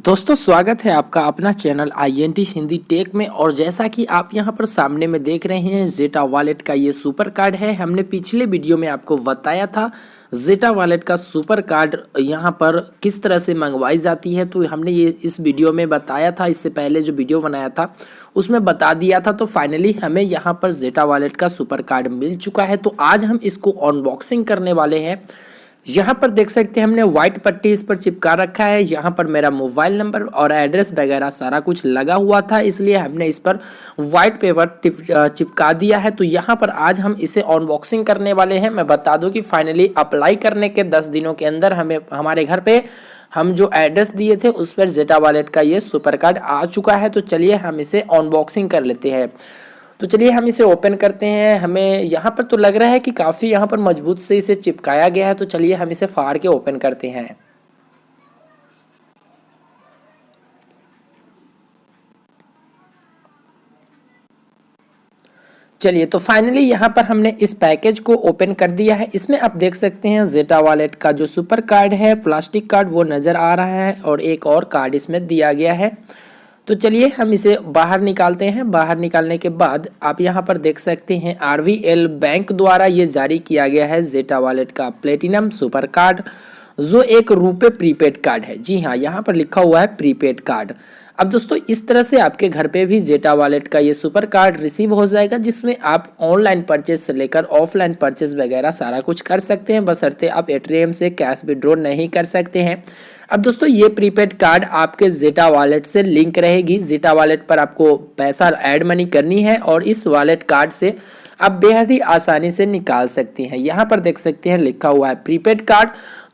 दोस्तों स्वागत है आपका अपना चैनल INT हिंदी टेक में। और जैसा कि आप यहां पर सामने में देख रहे हैं जेटा वॉलेट का ये सुपर कार्ड है। हमने पिछले वीडियो में आपको बताया था जेटा वॉलेट का सुपर कार्ड यहां पर किस तरह से मंगवाई जाती है, तो हमने ये इस वीडियो में बताया था। इससे पहले जो वीडियो बनाया था उसमें बता दिया था। तो फाइनली हमें यहाँ पर जेटा वॉलेट का सुपर कार्ड मिल चुका है। तो आज हम इसको अनबॉक्सिंग करने वाले हैं। यहाँ पर देख सकते हैं हमने व्हाइट पट्टी इस पर चिपका रखा है। यहाँ पर मेरा मोबाइल नंबर और एड्रेस वगैरह सारा कुछ लगा हुआ था, इसलिए हमने इस पर व्हाइट पेपर चिपका दिया है। तो यहाँ पर आज हम इसे अनबॉक्सिंग करने वाले हैं। मैं बता दूं कि फाइनली अप्लाई करने के 10 दिनों के अंदर हमें हमारे घर पे हम जो एड्रेस दिए थे उस पर जेटा वॉलेट का ये सुपर कार्ड आ चुका है। तो चलिए हम इसे अनबॉक्सिंग कर लेते हैं। तो चलिए हम इसे ओपन करते हैं। हमें यहाँ पर तो लग रहा है कि काफ़ी यहाँ पर मजबूत से इसे चिपकाया गया है। तो चलिए हम इसे फाड़ के ओपन करते हैं। चलिए तो फाइनली यहाँ पर हमने इस पैकेज को ओपन कर दिया है। इसमें आप देख सकते हैं जेटा वॉलेट का जो सुपर कार्ड है, प्लास्टिक कार्ड वो नज़र आ रहा है और एक और कार्ड इसमें दिया गया है। तो चलिए हम इसे बाहर निकालते हैं। बाहर निकालने के बाद आप यहाँ पर देख सकते हैं RVL बैंक द्वारा ये जारी किया गया है जेटा वॉलेट का प्लेटिनम सुपर कार्ड, जो एक रुपए प्रीपेड कार्ड है। जी हाँ, यहाँ पर लिखा हुआ है प्रीपेड कार्ड। अब दोस्तों इस तरह से आपके घर पे भी जेटा वॉलेट का ये सुपर कार्ड रिसीव हो जाएगा, जिसमें आप ऑनलाइन परचेस से लेकर ऑफलाइन परचेस वगैरह सारा कुछ कर सकते हैं, बशर्ते आप ATM से कैश विड्रॉ नहीं कर सकते हैं। अब दोस्तों ये प्रीपेड कार्ड आपके जेटा वॉलेट से लिंक रहेगी। जेटा वॉलेट पर आपको पैसा ऐड मनी करनी है और इस वॉलेट कार्ड से आप बेहद ही आसानी से निकाल सकते हैं। यहाँ पर देख सकते हैं लिखा हुआ है प्रीपेड कार्ड।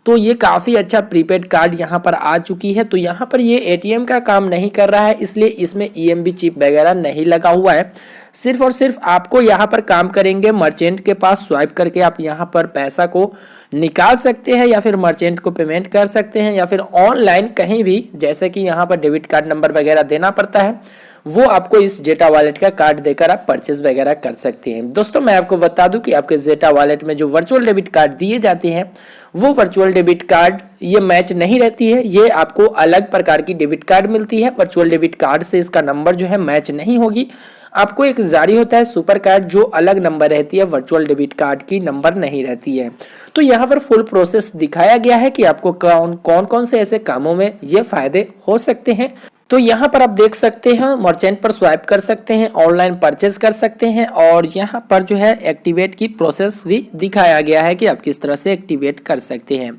तो ये काफ़ी अच्छा प्रीपेड कार्ड यहाँ पर आ चुकी है। तो यहाँ पर ये ATM का काम नहीं कर रहा है, इसलिए इसमें EMV चिप वगैरह नहीं लगा हुआ है। सिर्फ और सिर्फ आपको यहाँ पर काम करेंगे मर्चेंट के पास स्वाइप करके आप यहाँ पर पैसा को निकाल सकते हैं, या फिर मर्चेंट को पेमेंट कर सकते हैं, या फिर ऑनलाइन कहीं भी, जैसे कि यहाँ पर डेबिट कार्ड नंबर वगैरह देना पड़ता है, वो आपको इस जेटा वॉलेट का कार्ड देकर आप परचेज वगैरह कर सकते हैं। दोस्तों मैं आपको बता दूं कि आपके जेटा वॉलेट में जो वर्चुअल डेबिट कार्ड दिए जाते हैं वो वर्चुअल डेबिट कार्ड ये मैच नहीं रहती है। ये आपको अलग प्रकार की डेबिट कार्ड मिलती है। वर्चुअल डेबिट कार्ड से इसका नंबर जो है मैच नहीं होगी। आपको एक जारी होता है सुपर कार्ड जो अलग नंबर रहती है, वर्चुअल डेबिट कार्ड की नंबर नहीं रहती है। तो यहाँ पर फुल प्रोसेस दिखाया गया है कि आपको कौन कौन से ऐसे कामों में ये फायदे हो सकते हैं। तो यहाँ पर आप देख सकते हैं मर्चेंट पर स्वाइप कर सकते हैं, ऑनलाइन परचेज कर सकते हैं, और यहाँ पर जो है एक्टिवेट की प्रोसेस भी दिखाया गया है कि आप किस तरह से एक्टिवेट कर सकते हैं।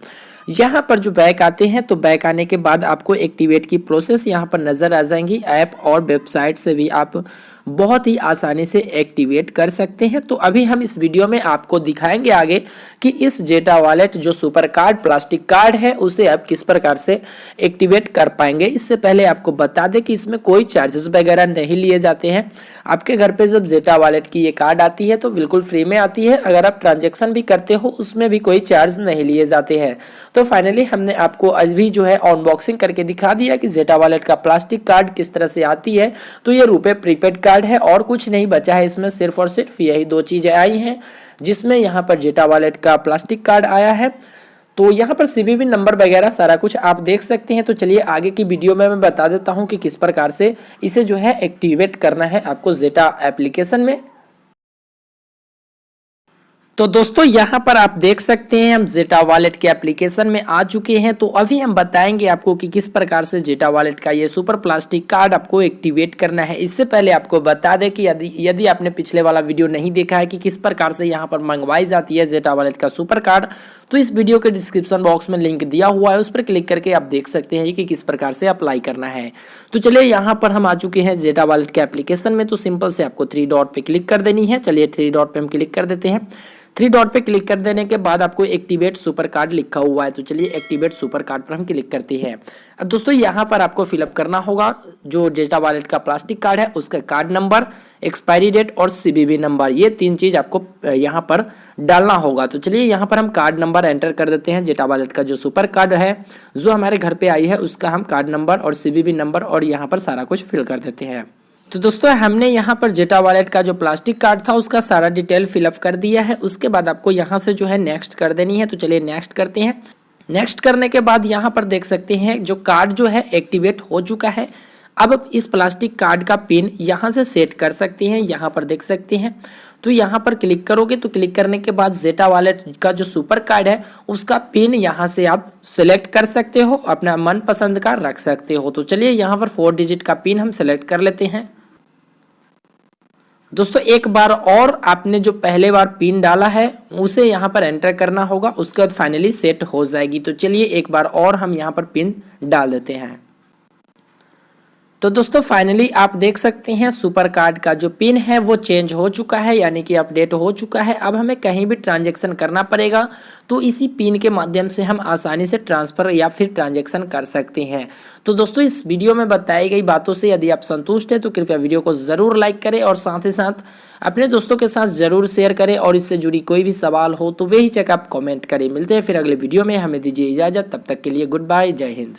यहाँ पर जो बैक आते हैं तो बैक आने के बाद आपको एक्टिवेट की प्रोसेस यहाँ पर नज़र आ जाएंगी। ऐप और वेबसाइट से भी आप बहुत ही आसानी से एक्टिवेट कर सकते हैं। तो अभी हम इस वीडियो में आपको दिखाएंगे आगे कि इस जेटा वॉलेट जो सुपर कार्ड प्लास्टिक कार्ड है उसे आप किस प्रकार से एक्टिवेट कर पाएंगे। इससे पहले आपको बता दें कि इसमें कोई चार्जेस वगैरह नहीं लिए जाते हैं। आपके घर पे जब जेटा वॉलेट की ये कार्ड आती है तो बिल्कुल फ्री में आती है। अगर आप ट्रांजेक्शन भी करते हो उसमें भी कोई चार्ज नहीं लिए जाते हैं। तो फाइनली हमने आपको आज भी जो है अनबॉक्सिंग करके दिखा दिया कि जेटा वॉलेट का प्लास्टिक कार्ड किस तरह से आती है। तो ये रुपए प्रीपेड कार्ड है और कुछ नहीं बचा है इसमें, सिर्फ और सिर्फ यही दो चीजें आई हैं, जिसमें यहाँ पर जेटा वॉलेट का प्लास्टिक कार्ड आया है। तो यहाँ पर CVV नंबर वगैरह सारा कुछ आप देख सकते हैं। तो चलिए आगे की वीडियो में मैं बता देता हूँ कि किस प्रकार से इसे जो है एक्टिवेट करना है आपको जेटा एप्लीकेशन में। तो दोस्तों यहाँ पर आप देख सकते हैं हम जेटा वॉलेट के एप्लीकेशन में आ चुके हैं। तो अभी हम बताएंगे आपको कि किस प्रकार से जेटा वॉलेट का ये सुपर प्लास्टिक कार्ड आपको एक्टिवेट करना है। इससे पहले आपको बता दें कि यदि आपने पिछले वाला वीडियो नहीं देखा है कि किस प्रकार से यहाँ पर मंगवाई जाती है जेटा वॉलेट का सुपर कार्ड, तो इस वीडियो के डिस्क्रिप्शन बॉक्स में लिंक दिया हुआ है, उस पर क्लिक करके आप देख सकते हैं कि किस प्रकार से अप्लाई करना है। तो चलिए यहाँ पर हम आ चुके हैं जेटा वॉलेट के एप्लीकेशन में। तो सिंपल से आपको 3 डॉट पे क्लिक कर देनी है। चलिए 3 डॉट पे हम क्लिक कर देते हैं। 3 डॉट पे क्लिक कर देने के बाद आपको एक्टिवेट सुपर कार्ड लिखा हुआ है। तो चलिए एक्टिवेट सुपर कार्ड पर हम क्लिक करते हैं। अब दोस्तों यहाँ पर आपको फिलअप करना होगा जो जेटा वॉलेट का प्लास्टिक कार्ड है उसका कार्ड नंबर, एक्सपायरी डेट और CVV नंबर, ये 3 चीज़ आपको यहाँ पर डालना होगा। तो चलिए यहाँ पर हम कार्ड नंबर एंटर कर देते हैं। जेटा वॉलेट का जो सुपर कार्ड है जो हमारे घर पे आई है उसका हम कार्ड नंबर और CVV नंबर और यहाँ पर सारा कुछ फिल कर देते हैं। तो दोस्तों हमने यहाँ पर जेटा वॉलेट का जो प्लास्टिक कार्ड था उसका सारा डिटेल फिलअप कर दिया है। उसके बाद आपको यहाँ से जो है नेक्स्ट कर देनी है। तो चलिए नेक्स्ट करते हैं। नेक्स्ट करने के बाद यहाँ पर देख सकते हैं जो कार्ड जो है एक्टिवेट हो चुका है। अब इस प्लास्टिक कार्ड का पिन यहाँ से सेट कर सकते हैं, यहाँ पर देख सकते हैं। तो यहाँ पर क्लिक करोगे तो क्लिक करने के बाद जेटा वॉलेट का जो सुपर कार्ड है उसका पिन यहाँ से आप सिलेक्ट कर सकते हो, अपना मनपसंद का रख सकते हो। तो चलिए यहाँ पर 4 डिजिट का पिन हम सेलेक्ट कर लेते हैं। दोस्तों एक बार और आपने जो पहले बार पिन डाला है उसे यहाँ पर एंटर करना होगा, उसके बाद फाइनली सेट हो जाएगी। तो चलिए एक बार और हम यहाँ पर पिन डाल देते हैं। तो दोस्तों फाइनली आप देख सकते हैं सुपर कार्ड का जो पिन है वो चेंज हो चुका है, यानी कि अपडेट हो चुका है। अब हमें कहीं भी ट्रांजैक्शन करना पड़ेगा तो इसी पिन के माध्यम से हम आसानी से ट्रांसफ़र या फिर ट्रांजैक्शन कर सकते हैं। तो दोस्तों इस वीडियो में बताई गई बातों से यदि आप संतुष्ट हैं तो कृपया वीडियो को ज़रूर लाइक करें और साथ ही साथ अपने दोस्तों के साथ ज़रूर शेयर करें, और इससे जुड़ी कोई भी सवाल हो तो वही चेक आप कॉमेंट करें। मिलते हैं फिर अगले वीडियो में, हमें दीजिए इजाज़त, तब तक के लिए गुड बाय, जय हिंद।